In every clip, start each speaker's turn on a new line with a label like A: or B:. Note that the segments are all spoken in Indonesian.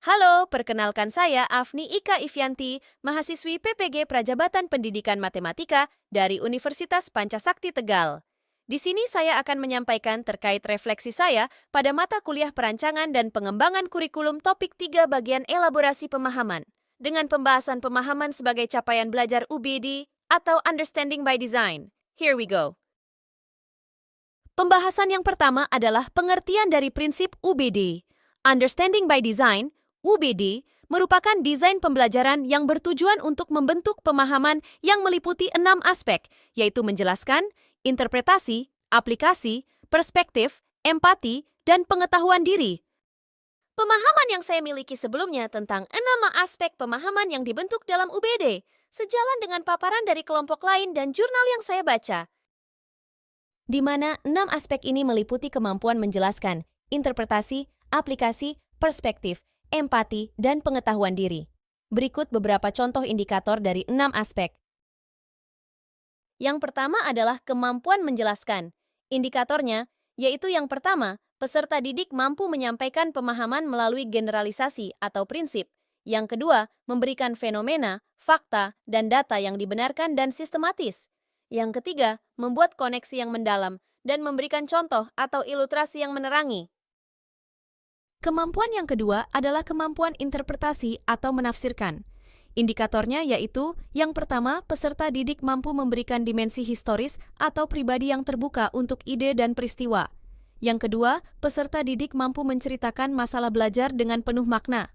A: Halo, perkenalkan saya Afni Ika Ifyanti, mahasiswi PPG Prajabatan Pendidikan Matematika dari Universitas Pancasakti Tegal. Di sini saya akan menyampaikan terkait refleksi saya pada mata kuliah perancangan dan pengembangan kurikulum topik 3 bagian elaborasi pemahaman, dengan pembahasan pemahaman sebagai capaian belajar UBD atau Understanding by Design. Here we go. Pembahasan yang pertama adalah pengertian dari prinsip UBD. Understanding by Design UBD merupakan desain pembelajaran yang bertujuan untuk membentuk pemahaman yang meliputi 6 aspek, yaitu menjelaskan, interpretasi, aplikasi, perspektif, empati, dan pengetahuan diri. Pemahaman yang saya miliki sebelumnya tentang 6 aspek pemahaman yang dibentuk dalam UBD, sejalan dengan paparan dari kelompok lain dan jurnal yang saya baca, di mana 6 aspek ini meliputi kemampuan menjelaskan, interpretasi, aplikasi, perspektif, empati, dan pengetahuan diri. Berikut beberapa contoh indikator dari 6 aspek. Yang pertama adalah kemampuan menjelaskan. Indikatornya, yaitu yang pertama, peserta didik mampu menyampaikan pemahaman melalui generalisasi atau prinsip. Yang kedua, memberikan fenomena, fakta, dan data yang dibenarkan dan sistematis. Yang ketiga, membuat koneksi yang mendalam dan memberikan contoh atau ilustrasi yang menerangi. Kemampuan yang kedua adalah kemampuan interpretasi atau menafsirkan. Indikatornya yaitu, yang pertama, peserta didik mampu memberikan dimensi historis atau pribadi yang terbuka untuk ide dan peristiwa. Yang kedua, peserta didik mampu menceritakan masalah belajar dengan penuh makna.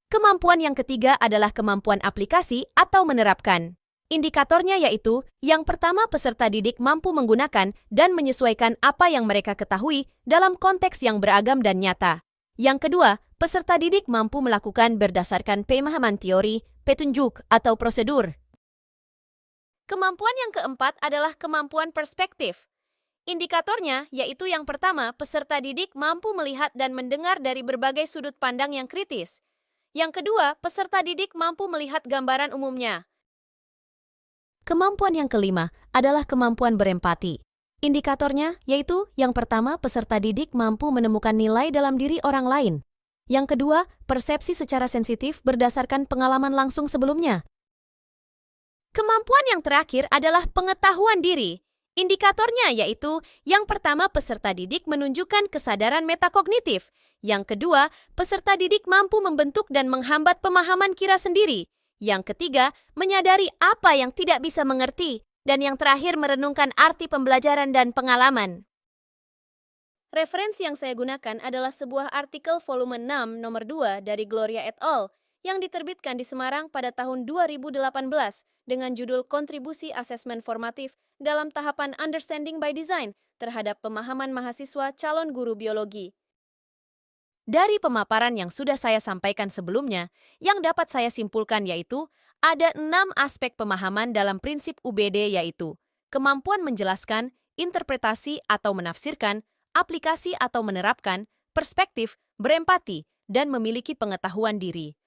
A: Kemampuan yang ketiga adalah kemampuan aplikasi atau menerapkan. Indikatornya yaitu, yang pertama, peserta didik mampu menggunakan dan menyesuaikan apa yang mereka ketahui dalam konteks yang beragam dan nyata. Yang kedua, peserta didik mampu melakukan berdasarkan pemahaman teori, petunjuk, atau prosedur. Kemampuan yang keempat adalah kemampuan perspektif. Indikatornya yaitu yang pertama, peserta didik mampu melihat dan mendengar dari berbagai sudut pandang yang kritis. Yang kedua, peserta didik mampu melihat gambaran umumnya. Kemampuan yang kelima adalah kemampuan berempati. Indikatornya yaitu, yang pertama, peserta didik mampu menemukan nilai dalam diri orang lain. Yang kedua, persepsi secara sensitif berdasarkan pengalaman langsung sebelumnya. Kemampuan yang terakhir adalah pengetahuan diri. Indikatornya yaitu, yang pertama, peserta didik menunjukkan kesadaran metakognitif. Yang kedua, peserta didik mampu membentuk dan menghambat pemahaman kira sendiri. Yang ketiga, menyadari apa yang tidak bisa mengerti. Dan yang terakhir, merenungkan arti pembelajaran dan pengalaman. Referensi yang saya gunakan adalah sebuah artikel volume 6 nomor 2 dari Gloria et al. Yang diterbitkan di Semarang pada tahun 2018 dengan judul Kontribusi Asesmen Formatif dalam Tahapan Understanding by Design terhadap Pemahaman Mahasiswa Calon Guru Biologi. Dari pemaparan yang sudah saya sampaikan sebelumnya, yang dapat saya simpulkan yaitu, ada 6 aspek pemahaman dalam prinsip UBD yaitu, kemampuan menjelaskan, interpretasi atau menafsirkan, aplikasi atau menerapkan, perspektif, berempati, dan memiliki pengetahuan diri.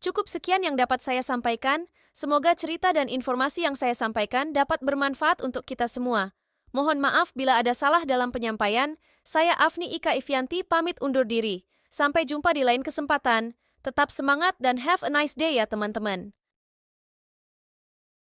A: Cukup sekian yang dapat saya sampaikan. Semoga cerita dan informasi yang saya sampaikan dapat bermanfaat untuk kita semua. Mohon maaf bila ada salah dalam penyampaian. Saya Afni Ika Ifyanti pamit undur diri. Sampai jumpa di lain kesempatan. Tetap semangat dan have a nice day ya teman-teman.